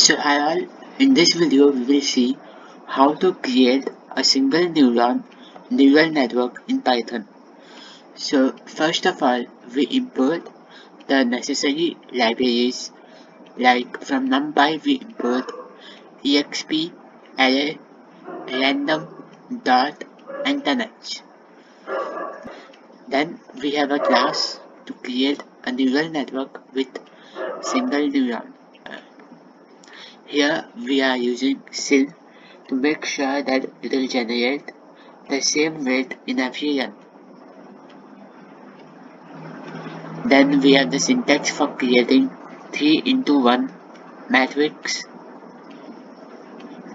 So hi all, in this video we will see how to create a single neural network in Python. So first of all, we import the necessary libraries, like from NumPy we import exp, array, random, dot and tanh. Then we have a class to create a neural network with single neuron. Here we are using SIL to make sure that it will generate the same weight in every run. Then we have the syntax for creating 3 into 1 matrix.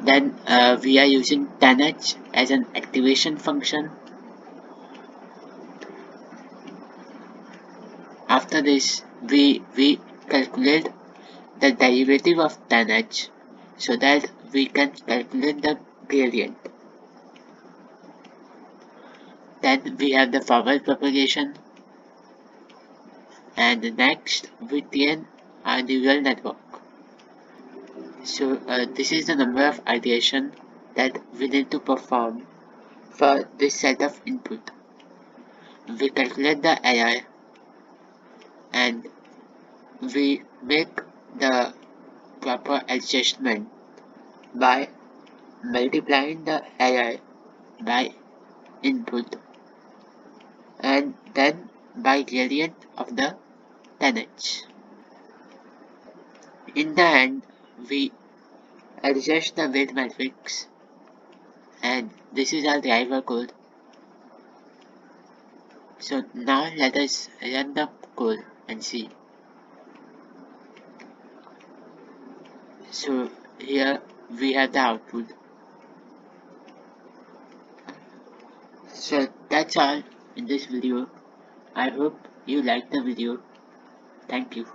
Then we are using tanh as an activation function. After this, we calculate the derivative of tanh so that we can calculate the gradient. Then we have the forward propagation, and next we train our neural network. So this is the number of iteration that we need to perform for this set of input. We calculate the error and we make the proper adjustment by multiplying the error by input and then by gradient of the tanh. In the end, we adjust the weight matrix, and this is our driver code. So now let us run the code and see. So here we have the output. So that's all in this video. I hope you liked the video. Thank you.